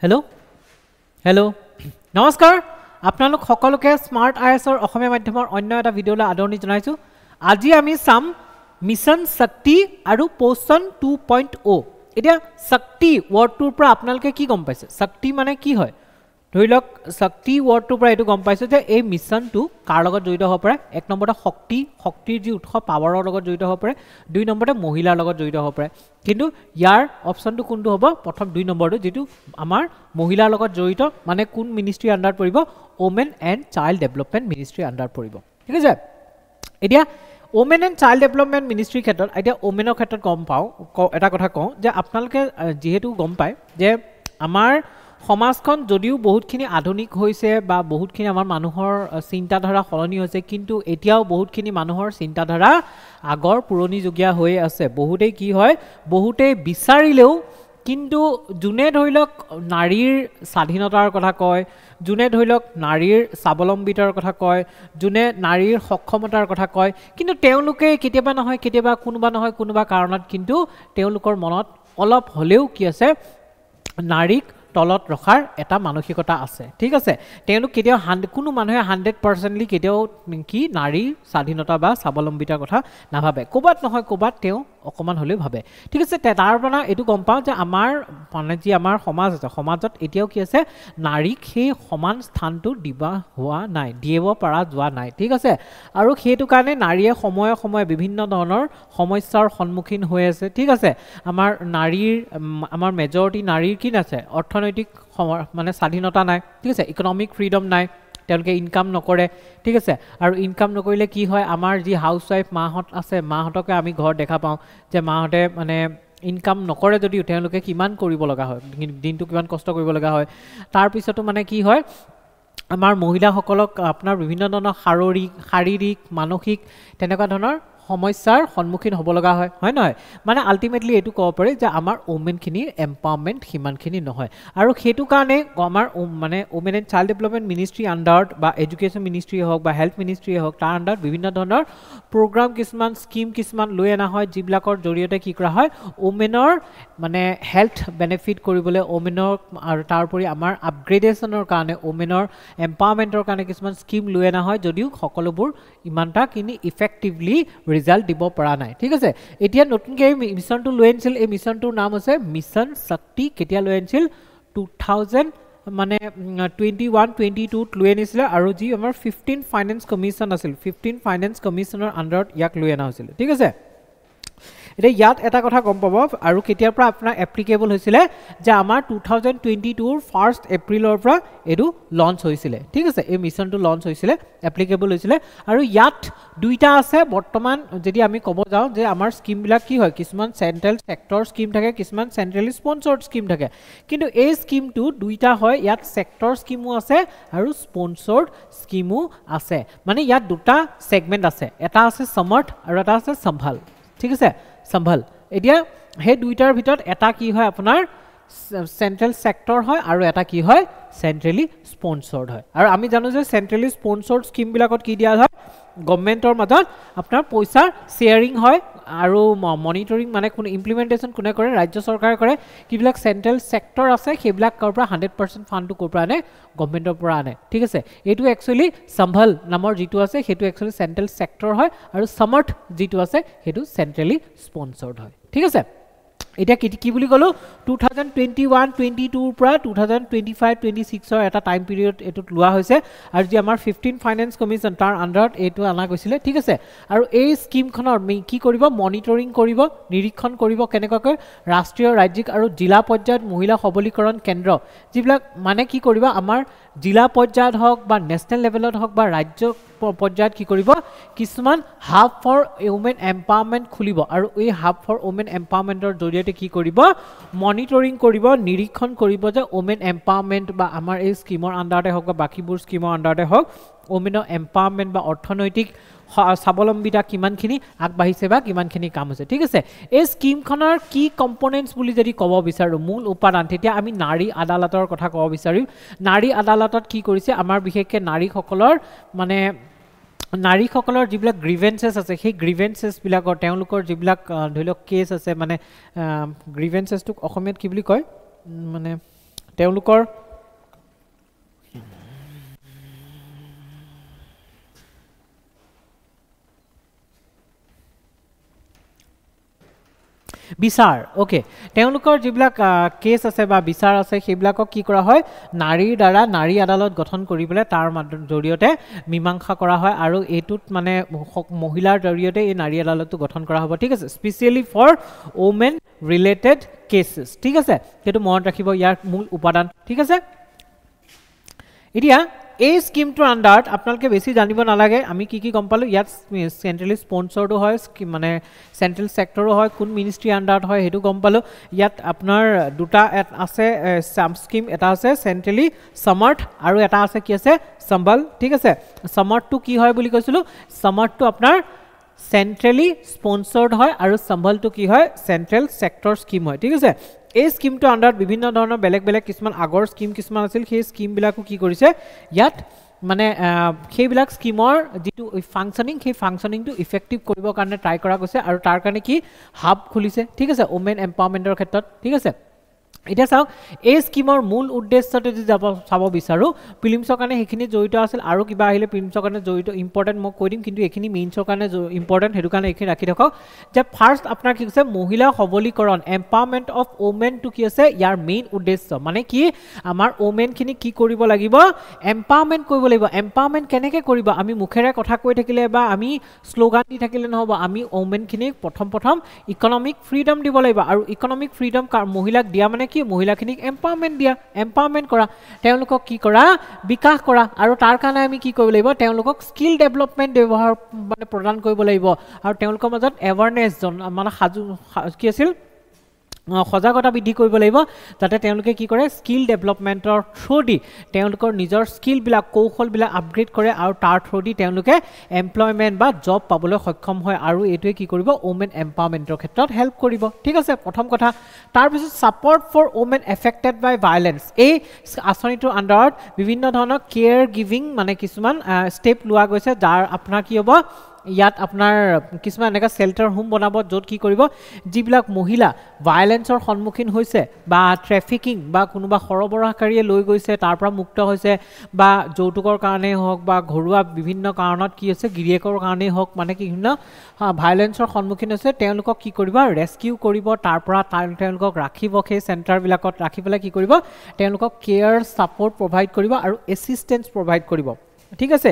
Hello hello नमस्कार आपनालोक সকলোকে smart আইএসৰ অসমীয়া মাধ্যমৰ অন্য এটা ভিডিঅলৈ আদৰণি জনাইছো আজি আমি সাম মিশন শক্তি আৰু পোষণ 2.0 এতিয়া শক্তি ওয়াৰ্ডটোৰ পৰা আপোনালোকে কি গম পাইছে শক্তি মানে কি হয় ধৰিলক শক্তি ওয়াৰ্ডটোৰ পৰা এটো গম পাইছো যে এই মিশনটো কাৰ লগত জড়িত হ'ব পাৰে এক নম্বৰতে শক্তিৰ যি উৎস পাৱাৰৰ লগত জড়িত হ'ব পাৰে দুই নম্বৰতে মহিলাৰ লগত জড়িত হ'ব পাৰে কিন্তু ইয়াৰ অপচনটো কোনটো হ'ব প্ৰথম দুই নম্বৰটো যেটো আমাৰ মহিলাৰ লগত জড়িত মানে কোন মিনিষ্ট্ৰি আন্ডাৰ পৰিব women and child development ministry under পৰিব ঠিক আছে এতিয়া women and child development ministry ক্ষেত্ৰত এতিয়া ওমেনৰ ক্ষেত্ৰত গম পাও এটা কথা কওঁ যে আপোনালোকে যেহেতু গম পায় যে আমাৰ সমাজখন যদিও বহুতখিনি আধুনিক হৈছে বা বহুতখিনি আমাৰ মানুহৰ চিন্তাধাৰা সলনি হৈছে কিন্তু এতিয়াও বহুতখিনি মানুহৰ চিন্তাধাৰা আগৰ পুৰণি যুগীয়া হৈ আছে বহুতেই কি হয় বহুতেই বিচাৰিলেও কিন্তু জুনে ধৰিলক নাৰীৰ স্বাধীনতাৰ কথা কয় জুনে ধৰিলক নাৰীৰ স্বাৱলম্বিতাৰ কথা কয় জুনে নাৰীৰ সক্ষমতাৰ কথা কয় কিন্তু তেওঁলোকে কেতিয়াবা নহয় কেতিয়াবা কোনোবা কাৰণত কিন্তু তেওঁলোকৰ মনত অলপ হলেও কি আছে নাৰীক তলত ৰখাৰ এটা মানসিকতা আছে ঠিক আছে তেওঁলোক কেতিয়াও কোনো মানুহে 100% কেতিয়াও কি নাৰী স্বাধীনতা বা স্বাৱলম্বিতাৰ কথা নাভাবে কোবাত নহয় কোবাত তেওঁ অকমান হলেও ভাবে ঠিক আছে তাৰ পৰা এটো গম পাও যে আমাৰ মানে যি আমাৰ সমাজ আছে সমাজত এতিয়াও কি আছে নাৰীক সেই সমান স্থানটো দিবা হোৱা নাই দিব পৰা যোৱা নাই ঠিক আছে আৰু সেইটো কাৰণে নাৰীয়ে সময়ে বিভিন্ন ধৰণৰ সমস্যাৰ সন্মুখীন হৈ আছে ঠিক আছে আমাৰ মেজৰিটি নাৰীৰ কি আছে অৰ্থনৈতিক মানে স্বাধীনতা নাই ঠিক আছে ইকোনমিক ফ্ৰীডম নাই তেওঁলোকে ইনকাম নকৰে ঠিক আছে আৰু ইনকাম নকৰিলে কি হয় আমাৰ যি হাউসৱাইফ মাহত আছে মাহতকে আমি ঘৰ দেখা পাওঁ যে মাহতে মানে ইনকাম নকৰে যদিও তেওঁলোকে কিমান কৰিব লগা হয় দিনটো কিমান কষ্ট কৰিব লগা হয় তাৰ পিছতো মানে কি হয় আমাৰ মহিলাসকলক আপোনাৰ বিভিন্ন ধৰণৰ শাৰীৰিক মানসিক তেনেকুৱা ধৰণৰ সমস্যাৰ সন্মুখীন হ'ব লগা হয় নহয় মানে আলটিমেটলি এটো ক'ব পাৰি যে আমাৰ ওমেন খিনিৰ এম্পাৱাৰমেন্ট হিমানখিনি নহয় আৰু হেতু কাৰণে আমাৰ মানে women and child development ministry আন্ডাৰত বা এডুকেশ্যন মিনিষ্ট্ৰি হওক বা হেলথ মিনিষ্ট্ৰি হওক তাৰ আন্ডাৰত বিভিন্ন ধৰণৰ প্ৰগ্ৰাম কিছুমান স্কিম কিছুমান লৈ আনা হয় যিবিলাকৰ জৰিয়তে কি কৰা হয় ওমেনৰ মানে হেলথ বেনিফিট কৰিবলৈ ওমেনৰ আৰু তাৰপৰি আমাৰ আপগ্ৰেডেশনৰ কাৰণে ওমেনৰ এম্পাৱাৰমেন্টৰ কাৰণে কিছুমান স্কিম লৈ আনা হয় যদিও সকলোবোৰ ইমানটা কিনি ইফেক্টিভলি ৰিজাল্ট দিব পৰা নাই ঠিক আছে এতিয়া নতুনকৈ এই মিশনটো লৈ আনিছিল এই মিশনটোৰ নাম আছে মিশন শক্তি কেতিয়া লৈ আনিছিল 2000 মানে 21-22 লৈ আনিছিল আৰু যি আমাৰ 15 ফাইনেন্স কমিশন আছিল 15 ফাইনেন্স কমিশনৰ আন্ডাৰত ইয়াক লৈ আনা হৈছিল ঠিক আছে এটা ইয়াত এটা কথা গম পাব আৰু কেতিয়াৰ পৰা আপোনাৰ এপ্লিকেবল হৈছিল যে আমাৰ 2022 ফাৰ্স্ট এপ্ৰিলৰ পৰা এটো লঞ্চ হৈছিল ঠিক আছে এই মিশনটো লঞ্চ হৈছিল এপ্লিকেবল হৈছিল আৰু ইয়াত দুইটা আছে বৰ্তমান যদি আমি ক'ব যাওঁ যে আমাৰ স্কিম বিলাক কি হয় কিছুমান সেন্ট্ৰেল সেক্টৰ স্কিম থাকে কিছুমান সেন্ট্ৰেলি স্পন্সৰ্ড স্কিম থাকে কিন্তু এই স্কিমটো দুইটা হয় ইয়াত সেক্টৰ স্কিমো আছে আৰু স্পন্সৰ্ড স্কিমো আছে মানে ইয়াত দুটা সেগমেন্ট আছে এটা আছে সমৰ্থ আৰু এটা আছে সম্ভাল ঠিক আছে সম্ভাল এতিয়া হে দুইটাৰ ভিতৰত এটা কি হয় আপোনাৰ সেন্ট্ৰেল সেক্টৰ হয় আৰু এটা কি হয় সেন্ট্ৰেলি স্পন্সৰ্ড হয় আৰু আমি জানো যে সেন্ট্ৰেলি স্পন্সৰ্ড স্কিম বিলাকত কি দিয়া হয় গভৰ্নমেন্টৰ মাজত আপোনাৰ পইচা শেয়াৰিং হয় আৰু মনিটৰিং মানে কোন ইমপ্লিমেন্টেশন কোনে কৰে ৰাজ্য চৰকাৰে কৰে কিবিলাক সেন্ট্ৰেল সেক্টৰ আছে সেইবিলাক কৰ পৰা 100% ফান্ডটো কৰ পৰা আনে গভৰ্নমেন্টৰ পৰা আনে ঠিক আছে এটো একচুয়ালি সম্ভাল নামৰ যেটো আছে হেতু একচুয়ালি সেন্ট্ৰেল সেক্টৰ হয় আৰু সমৰ্থ যেটো আছে হেতু সেন্ট্ৰেলি স্পন্সৰ্ড হয় ঠিক আছে এটা কি বুলি কলো 2021-22 পৰা 2025-26 এটা টাইম পিৰিয়ড এটো লোৱা হৈছে আৰু যি আমাৰ 15 ফাইনেন্স কমিশন তাৰ আন্ডাৰত এটো আনা গৈছিল ঠিক আছে আৰু এই স্কিমখনৰ কি কৰিব মনিটৰিং কৰিব নিৰীক্ষণ কৰিব কেনেকৈ ৰাষ্ট্ৰীয় ৰাজ্যিক আৰু জিলা পৰ্যায়ত মহিলা সবলীকৰণ কেন্দ্ৰ যিবিলাক মানে কি কৰিব আমাৰ জিলা পৰ্যায়ত হওক বা নেশনেল লেভেলত হওক বা ৰাজ্য পৰ্যায়ত কি কৰিব কিছুমান হাব ফৰ ওমেন এম্পাৱাৰমেন্ট খুলিব আৰু এই হাব ফৰ ওমেন এম্পাৱাৰমেন্টৰ জৰিয়তে কি কৰিব মনিটৰিং কৰিব নিৰীক্ষণ কৰিব যে ওমেন এম্পাৱাৰমেন্ট বা আমাৰ এই স্কিমৰ আন্ডাৰতে হওক বা বাকিবোৰ স্কিমৰ আন্ডাৰতে হওক ওমেনৰ এম্পাৱাৰমেন্ট বা অৰ্থনৈতিক স্বাৱলম্বিতা কিমানখিনি আগবাঢ়িছে বা কিমানখিনি কাম হৈছে ঠিক আছে এই স্কিমখনৰ কি কম্পোনেন্টস বুলি যদি ক'ব বিচাৰো মূল উপাদান তেতিয়া আমি নাৰী আদালতৰ কথা ক'ব বিচাৰিম নাৰী আদালতত কি কৰিছে আমাৰ বিশেষকৈ নাৰীসকলৰ মানে নাৰীসকলৰ যিবিলাক গ্ৰিভেন্সেস আছে সেই গ্ৰিভেন্সেস বিলাকৰ তেওঁলোকৰ যিবিলাক ধৰিলক কেছ আছে মানে গ্ৰিভেন্সেসটোক অসমীয়াত কি বুলি কয় মানে তেওঁলোকৰ বিচাৰ ওকে তেওঁলোকৰ যিবিলাক কেছ আছে বা বিচাৰ আছে সেইবিলাকক কি কৰা হয় নাৰীৰ দ্বাৰা নাৰী আদালত গঠন কৰিবলৈ তাৰ জৰিয়তে মীমাংসা কৰা হয় আৰু এইটোত মানে মহিলাৰ জৰিয়তে এই নাৰী আদালতটো গঠন কৰা হ'ব ঠিক আছে specially for women related cases ঠিক আছে সেইটো মনত ৰাখিব ইয়াৰ মূল উপাদান ঠিক আছে এতিয়া এই স্কিমটোৰ আণ্ডাৰত আপোনালোকে বেছি জানিব নালাগে আমি কি কি গম পালোঁ ইয়াত চেণ্ট্ৰেলি স্পন্সৰটো হয় মানে চেণ্ট্ৰেল ছেক্টৰো হয় কোন মিনিষ্ট্ৰী আণ্ডাৰত হয় সেইটো গম পালোঁ ইয়াত আপোনাৰ দুটা আছে সাম স্কিম এটা আছে চেণ্ট্ৰেলি সমৰ্থ আৰু এটা আছে কি আছে সম্বল ঠিক আছে সমৰ্থটো কি হয় বুলি কৈছিলোঁ সমৰ্থটো আপোনাৰ চেণ্ট্ৰেলি স্পন্সৰ্ড হয় আৰু সম্বলটো কি হয় চেণ্ট্ৰেল ছেক্টৰ স্কিম হয় ঠিক আছে এই স্কিমটো আণ্ডাৰত বিভিন্ন ধৰণৰ বেলেগ বেলেগ কিছুমান আগৰ স্কিম কিছুমান আছিল সেই স্কিমবিলাকো কি কৰিছে ইয়াত মানে সেইবিলাক স্কিমৰ যিটো ফাংচনিং সেই ফাংচনিংটো ইফেক্টিভ কৰিবৰ কাৰণে ট্ৰাই কৰা গৈছে আৰু তাৰ কাৰণে কি হাব খুলিছে ঠিক আছে ওমেন এম্পাৱাৰমেণ্টৰ ক্ষেত্ৰত ঠিক আছে এতিয়া চাওক এই স্কিমৰ মূল উদ্দেশ্যটো যদি চাব বিচাৰোঁ প্ৰিলিমছৰ কাৰণে সেইখিনি জড়িত আছিল আৰু কিবা আহিলে প্ৰিলিমছৰ কাৰণে জড়িত ইম্পৰ্টেণ্ট মই কৈ দিম কিন্তু এইখিনি মেইনছৰ কাৰণে ইম্পৰ্টেণ্ট সেইটো কাৰণে এইখিনি ৰাখি থাকক যে ফাৰ্ষ্ট আপোনাৰ কি কৈছে মহিলা সবলীকৰণ এম্পাৱাৰমেণ্ট অফ ওমেনটো কি আছে ইয়াৰ মেইন উদ্দেশ্য মানে কি আমাৰ ওমেনখিনি কি কৰিব লাগিব এম্পাৱাৰমেণ্ট কৰিব লাগিব এম্পাৱাৰমেণ্ট কেনেকৈ কৰিব আমি মুখেৰে কথা কৈ থাকিলে বা আমি শ্লোগান দি থাকিলে নহ'ব আমি ওমেনখিনিক প্ৰথম ইকনমিক ফ্ৰীডম দিব লাগিব আৰু ইকনমিক ফ্ৰীডম মহিলাক দিয়া মানে কি মহিলাখিনিক এম্পাৱাৰমেণ্ট দিয়া এম্পাৱাৰমেণ্ট কৰা তেওঁলোকক কি কৰা বিকাশ কৰা আৰু তাৰ কাৰণে আমি কি কৰিব লাগিব তেওঁলোকক স্কিল ডেভেলপমেণ্ট ব্যৱহাৰ মানে প্ৰদান কৰিব লাগিব আৰু তেওঁলোকৰ মাজত এৱাৰনেছ মানে কি আছিল সজাগতা বৃদ্ধি কৰিব লাগিব যাতে তেওঁলোকে কি কৰে স্কিল ডেভেলপমেণ্টৰ থ্ৰুদি তেওঁলোকৰ নিজৰ স্কিলবিলাক কৌশলবিলাক আপগ্ৰেড কৰে আৰু তাৰ থ্ৰুদি তেওঁলোকে এমপ্লয়মেণ্ট বা জব পাবলৈ সক্ষম হয় আৰু এইটোৱে কি কৰিব ওমেন এম্পাৱাৰমেণ্টৰ ক্ষেত্ৰত হেল্প কৰিব ঠিক আছে প্ৰথম কথা তাৰপিছত ছাপৰ্ট ফৰ ওমেন এফেক্টেড বাই ভাইলেঞ্চ এই আঁচনিটোৰ আণ্ডাৰত বিভিন্ন ধৰণৰ কেয়াৰ গিভিং মানে কিছুমান ষ্টেপ লোৱা গৈছে যাৰ আপোনাৰ কি হ'ব ইয়াত আপোনাৰ কিছুমান এনেকুৱা শেল্টাৰ হোম বনাব য'ত কি কৰিব যিবিলাক মহিলা ভাইলেঞ্চৰ সন্মুখীন হৈছে বা ট্ৰেফিকিং বা কোনোবা সৰবৰাহকাৰীয়ে লৈ গৈছে তাৰ পৰা মুক্ত হৈছে বা যৌতুকৰ কাৰণেই হওক বা ঘৰুৱা বিভিন্ন কাৰণত কি হৈছে গিৰিয়েকৰ কাৰণেই হওক মানে কি বিভিন্ন ভাইলেঞ্চৰ সন্মুখীন হৈছে তেওঁলোকক কি কৰিব ৰেস্কিউ কৰিব তাৰ পৰা তেওঁলোকক ৰাখিব সেই চেণ্টাৰবিলাকত ৰাখি পেলাই কি কৰিব তেওঁলোকক কেয়াৰ ছাপৰ্ট প্ৰভাইড কৰিব আৰু এছিষ্টেঞ্চ প্ৰভাইড কৰিব ঠিক আছে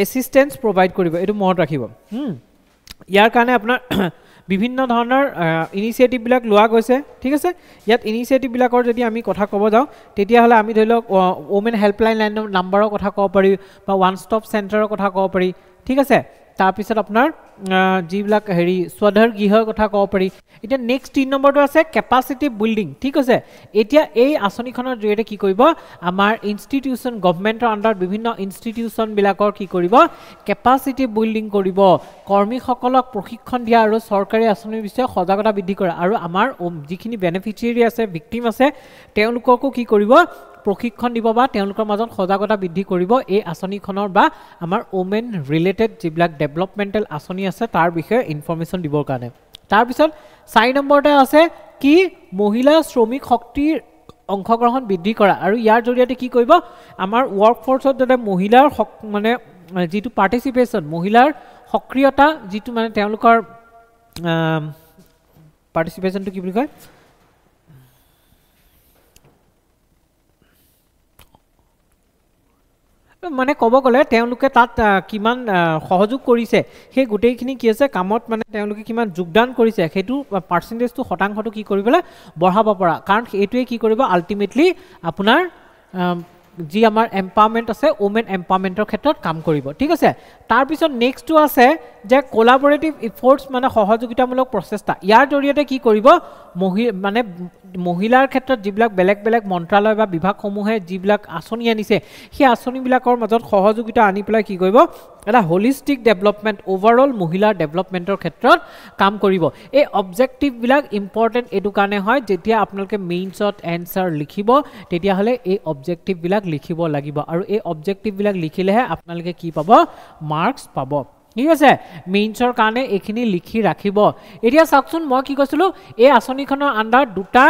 এছিষ্টেঞ্চ প্ৰভাইড কৰিব এইটো মনত ৰাখিব ইয়াৰ কাৰণে আপোনাৰ বিভিন্ন ধৰণৰ ইনিচিয়েটিভবিলাক লোৱা গৈছে ঠিক আছে ইয়াত ইনিচিয়েটিভবিলাকৰ যদি আমি কথা ক'ব যাওঁ তেতিয়াহ'লে আমি ধৰি লওক ওমেন হেল্পলাইন নাম্বাৰৰ কথা ক'ব পাৰি বা ওৱান ষ্টপ চেণ্টাৰৰ কথা ক'ব পাৰি ঠিক আছে তাৰপিছত আপোনাৰ যিবিলাক স্বধৰ গৃহৰ কথা ক'ব পাৰি এতিয়া নেক্সট 3 নম্বৰটো আছে কেপাচিটি বিল্ডিং ঠিক আছে এতিয়া এই আঁচনিখনৰ জৰিয়তে কি কৰিব আমাৰ ইনষ্টিটিউশ্যন গভৰ্ণমেণ্টৰ আণ্ডাৰত বিভিন্ন ইনষ্টিটিউশ্যনবিলাকৰ কি কৰিব কেপাচিটি বিল্ডিং কৰিব কৰ্মীসকলক প্ৰশিক্ষণ দিয়া আৰু চৰকাৰী আঁচনিৰ বিষয়ে সজাগতা বৃদ্ধি কৰা আৰু আমাৰ যিখিনি বেনিফিচিয়াৰী আছে ভিক্টিম আছে তেওঁলোককো কি কৰিব প্ৰশিক্ষণ দিব বা তেওঁলোকৰ মাজত সজাগতা বৃদ্ধি কৰিব এই আঁচনিখনৰ বা আমাৰ ওমেন ৰিলেটেড যিবিলাক ডেভেলপমেণ্টেল আঁচনি আছে তাৰ বিষয়ে ইনফৰমেশ্যন দিবৰ কাৰণে তাৰপিছত 4 নম্বৰতে আছে কি মহিলা শ্ৰমিক শক্তিৰ অংশগ্ৰহণ বৃদ্ধি কৰা আৰু ইয়াৰ জৰিয়তে কি কৰিব আমাৰ ৱৰ্ক ফৰ্চত যাতে মহিলাৰ মানে যিটো পাৰ্টিচিপেশ্যন মহিলাৰ সক্ৰিয়তা যিটো মানে তেওঁলোকৰ পাৰ্টিচিপেশ্যনটো কি বুলি কয় মানে ক'ব গ'লে তেওঁলোকে তাত কিমান সহযোগ কৰিছে সেই গোটেইখিনি কি আছে কামত মানে তেওঁলোকে কিমান যোগদান কৰিছে সেইটো পাৰ্চেণ্টেজটো শতাংশটো কি কৰিবলৈ বঢ়াব পৰা কাৰণ এইটোৱে কি কৰিব আল্টিমেটলি আপোনাৰ যি আমাৰ এম্পাৱাৰমেণ্ট আছে ওমেন এম্পাৱাৰমেণ্টৰ ক্ষেত্ৰত কাম কৰিব ঠিক আছে তাৰপিছত নেক্সটটো আছে যে কোলাবৰেটিভ ইফৰ্টছ মানে সহযোগিতামূলক প্ৰচেষ্টা ইয়াৰ জৰিয়তে কি কৰিব মানে মহিলাৰ ক্ষেত্ৰত যিবিলাক বেলেগ বেলেগ মন্ত্ৰালয় বা বিভাগসমূহে যিবিলাক আঁচনি আনিছে সেই আঁচনিবিলাকৰ মাজত সহযোগিতা আনি পেলাই কি কৰিব এটা হোলিষ্টিক ডেভেলপমেণ্ট অভাৰঅল মহিলাৰ ডেভেলপমেণ্টৰ ক্ষেত্ৰত কাম কৰিব এই অবজেক্টিভবিলাক ইম্পৰ্টেণ্ট এইটো কাৰণে হয় যেতিয়া আপোনালোকে মেইনছত এনচাৰ লিখিব তেতিয়াহ'লে এই অবজেক্টিভবিলাক লিখিব লাগিব আৰু এই অবজেক্টিভবিলাক লিখিলেহে আপোনালোকে কি পাব মাৰ্কছ পাব ঠিক আছে মেইনছৰ কাৰণে এইখিনি লিখি ৰাখিব এতিয়া চাওকচোন মই কি কৈছিলোঁ এই আঁচনিখনৰ আণ্ডাৰত দুটা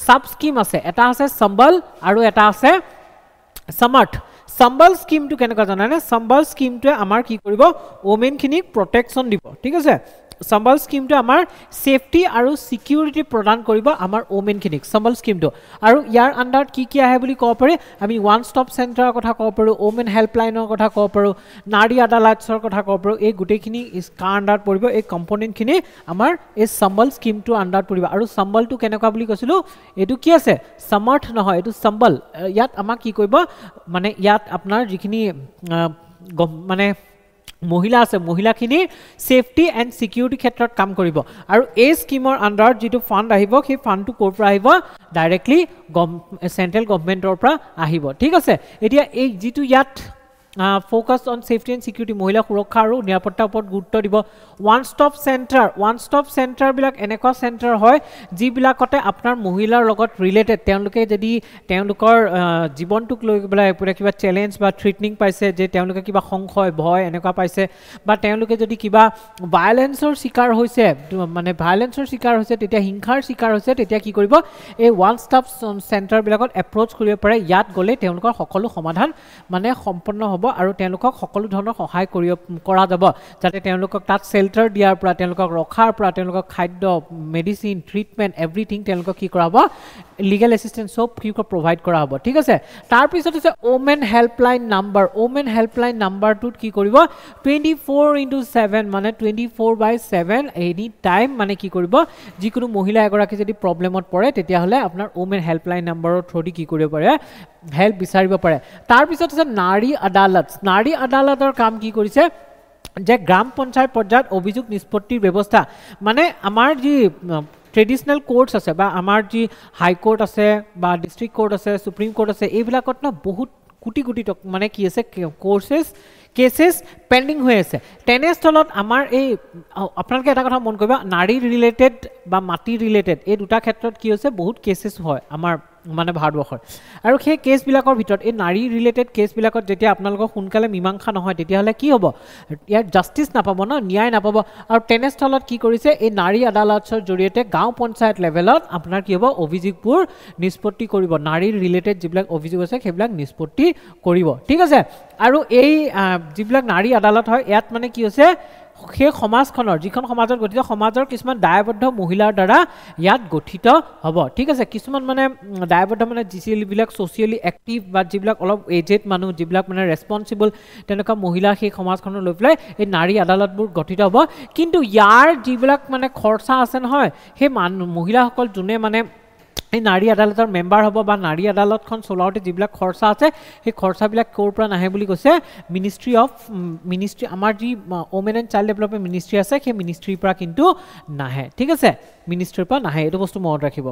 সাব স্কিম আছে এটা আছে সম্বল আৰু এটা আছে সমৰ্থ সম্বল স্কিমটো কেনেকুৱা জানানে সম্বল স্কিমটোৱে আমাৰ কি কৰিব ওমেন খিনিক প্ৰটেকচন দিব ঠিক আছে সম্বল স্কিমটো আমাৰ সেফটি আৰু সিকিউৰিটি প্ৰদান কৰিব আমাৰ ওমেন খিনিক সম্বল স্কিমটো আৰু ইয়াৰ আন্ডাৰত কি আহে বুলি ক'ব পাৰি আমি ওৱান ষ্টপ চেণ্টাৰৰ কথা ক'ব পাৰোঁ ওমেন হেল্পলাইনৰ কথা ক'ব পাৰোঁ নাৰী আদালতৰ কথা ক'ব পাৰোঁ এই গোটেইখিনি কাৰ আন্ডাৰত পৰিব এই কম্পোনেণ্টখিনি আমাৰ এই সম্বল স্কিমটো আন্ডাৰত পৰিব আৰু সম্বলটো কেনেকুৱা বুলি কৈছিলোঁ এইটো কি আছে সমৰ্থ নহয় এইটো সম্বল ইয়াত আমাক কি কৰিব মানে ইয়াত আপোনাৰ যিখিনি মানে মহিলা আছে মহিলাখিনিৰ সেফটি এণ্ড সিকিউৰিটি ক্ষেত্ৰত কাম কৰিব আৰু এই স্কিমৰ আন্ডাৰত যিটো ফাণ্ড আহিব সেই ফাণ্ডটো ক'ৰ পৰা আহিব ডাইৰেক্টলি চেণ্ট্ৰেল গভৰ্ণমেণ্টৰ পৰা আহিব ঠিক আছে এতিয়া এই যিটো ইয়াত focus on safety and security মহিলা সুৰক্ষা আৰু নিৰাপত্তাৰ ওপৰত গুৰুত্ব দিব ওৱান ষ্টপ চেণ্টাৰবিলাক এনেকুৱা চেণ্টাৰ হয় যিবিলাকতে আপোনাৰ মহিলাৰ লগত ৰিলেটেড তেওঁলোকে যদি তেওঁলোকৰ জীৱনটোক লৈ পেলাই কিবা চেলেঞ্জ বা থ্ৰিটনিং পাইছে যে তেওঁলোকে কিবা সংশয় ভয় এনেকুৱা পাইছে বা তেওঁলোকে যদি কিবা ভায়লেন্সৰ শিকাৰ হৈছে মানে ভায়লেন্সৰ শিকাৰ হৈছে তেতিয়া হিংসাৰ শিকাৰ হৈছে তেতিয়া কি কৰিব এই ওৱান ষ্টপ চেণ্টাৰবিলাকত এপ্ৰ'চ কৰিব পাৰে ইয়াত গ'লে তেওঁলোকৰ সকলো সমাধান মানে সম্পন্ন হ'ব আৰু তেওঁলোকক সকলো ধৰণৰ সহায় কৰা যাব যাতে তেওঁলোকক তাত শেল্টাৰ দিয়াৰ পৰা তেওঁলোকক ৰখাৰ পৰা তেওঁলোকক খাদ্য মেডিচিন ট্ৰিটমেণ্ট এভৰিথিং তেওঁলোকক কি কৰা হ'ব লিগেল এছিষ্টেন্স সব কি প্ৰভাইড কৰা হ'ব ঠিক আছে তাৰপিছত আছে ওমেন হেল্পলাইন নাম্বাৰটোত কি কৰিব 24/7 মানে 24/7 এনি টাইম মানে কি কৰিব যিকোনো মহিলা এগৰাকী যদি প্ৰব্লেমত পৰে তেতিয়াহ'লে আপোনাৰ ওমেন হেল্পলাইন নাম্বাৰৰ থ্ৰুদি কি কৰিব পাৰে হেল্প বিচাৰিব পাৰে তাৰপিছত আছে নাৰী আদালতৰ কাম কি কৰিছে যে গ্ৰাম পঞ্চায়ত পৰ্যায়ত অভিযোগ নিষ্পত্তিৰ ব্যৱস্থা মানে আমাৰ যি ট্ৰেডিশনেল কোৰ্টছ আছে বা আমাৰ যি হাই কোৰ্ট আছে বা ডিষ্ট্ৰিক্ট কোৰ্ট আছে সুপ্ৰিম কোৰ্ট আছে এইবিলাকত না বহুত কোটি মানে কি আছে কেसेस পেন্ডিং হৈ আছে তেনেস্থলত আমাৰ এই আপোনালোকে এটা কথা মন কৰিব নাৰী ৰিলেটেড বা মাটি ৰিলেটেড এই দুটা ক্ষেত্ৰত কি হৈছে বহুত কেसेस হয় আমাৰ মানে ভাৰতবৰ্ষৰ আৰু সেই কেছবিলাকৰ ভিতৰত এই নাৰী ৰিলেটেড কেছবিলাকত যেতিয়া আপোনালোকৰ সোনকালে মীমাংসা নহয় তেতিয়াহ'লে কি হ'ব ইয়াৰ জাষ্টিছ নাপাব ন ন্যায় নাপাব আৰু তেনেস্থলত কি কৰিছে এই নাৰী আদালতৰ জৰিয়তে গাঁও পঞ্চায়ত লেভেলত আপোনাৰ কি হ'ব অভিযোগবোৰ নিষ্পত্তি কৰিব নাৰী ৰিলেটেড যিবিলাক অভিযোগ আছে সেইবিলাক নিষ্পত্তি কৰিব ঠিক আছে আৰু এই যিবিলাক নাৰী আদালত হয় ইয়াত মানে কি হৈছে সেই সমাজখনৰ যিখন সমাজত গঠিত সমাজৰ কিছুমান দায়বদ্ধ মহিলাৰ দ্বাৰা ইয়াত গঠিত হ'ব ঠিক আছে কিছুমান মানে দায়বদ্ধ মানে যিবিলাক ছ'চিয়েলি এক্টিভ বা যিবিলাক অলপ এজেড মানুহ যিবিলাক মানে ৰেছপনচিবল তেনেকুৱা মহিলা সেই সমাজখনৰ লৈ পেলাই এই নাৰী আদালতবোৰ গঠিত হ'ব কিন্তু ইয়াৰ যিবিলাক মানে খৰচা আছে নহয় সেই মহিলাসকল যোনে মানে এই নাৰী আদালতৰ মেম্বাৰ হ'ব বা নাৰী আদালতখন চলাওঁতে যিবিলাক খৰচা আছে সেই খৰচাবিলাক ক'ৰ পৰা নাহে বুলি কৈছে মিনিষ্ট্ৰী আমাৰ যি women and child development ministry আছে সেই মিনিষ্ট্ৰীৰ পৰা কিন্তু নাহে ঠিক আছে মিনিষ্ট্ৰীৰ পৰা নাহে এইটো বস্তু মনত ৰাখিব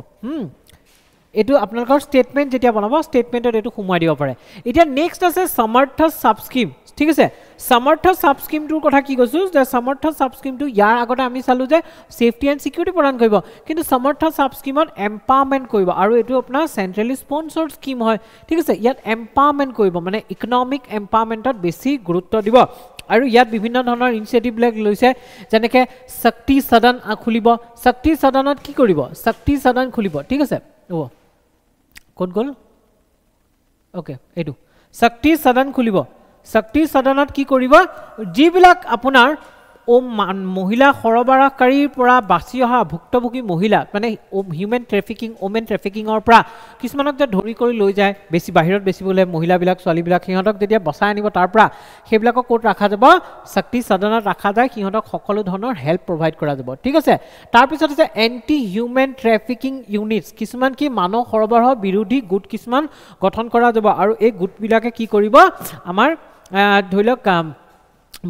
এইটো আপোনালোকৰ ষ্টেটমেণ্ট যেতিয়া বনাব ষ্টেটমেণ্টত এইটো সোমোৱাই দিব পাৰে এতিয়া নেক্সট আছে সমৰ্থ ছাবস্কিম ঠিক আছে সমৰ্থ ছাবস্কিমটোৰ কথা কি কৈছোঁ যে সমৰ্থ ছাবস্কিমটো ইয়াৰ আগতে আমি চালোঁ যে সেফটি এণ্ড সিকিউৰিটি প্ৰদান কৰিব কিন্তু সমৰ্থ ছাবস্কিমত এম্পাৱাৰমেণ্ট কৰিব আৰু এইটো আপোনাৰ চেণ্ট্ৰেলি স্পনচৰ্ড স্কিম হয় ঠিক আছে ইয়াত এম্পাৱাৰমেণ্ট কৰিব মানে ইকনমিক এম্পাৱাৰমেণ্টত বেছি গুৰুত্ব দিব আৰু ইয়াত বিভিন্ন ধৰণৰ ইনিচিয়েটিভবিলাক লৈছে যেনেকৈ শক্তি সদন খুলিব শক্তি সদনত কি কৰিব শক্তি সদন খুলিব ঠিক আছে হ'ব ক'ত গ'ল অ'কে এইটো শক্তি সদন খুলিব শক্তি সদনত কি কৰিব যিবিলাক আপোনাৰ মহিলা সৰবৰাহকাৰীৰ পৰা বাছি অহা ভুক্তভোগী মহিলা মানে ওমেন ট্ৰেফিকিঙৰ পৰা কিছুমানক যে ধৰি কৰি লৈ যায় বেছি বাহিৰত বেচিবলৈ মহিলাবিলাক ছোৱালীবিলাক সিহঁতক যেতিয়া বচাই আনিব তাৰ পৰা সেইবিলাকক ক'ত ৰখা যাব শক্তি সদনত ৰখা যায় সিহঁতক সকলো ধৰণৰ হেল্প প্ৰভাইড কৰা যাব ঠিক আছে তাৰপিছত আছে এণ্টি হিউমেন ট্ৰেফিকিং ইউনিটছ কিছুমান কি মানৱ সৰবৰাহ বিৰোধী গোট কিছুমান গঠন কৰা যাব আৰু এই গোটবিলাকে কি কৰিব আমাৰ ধৰি লওক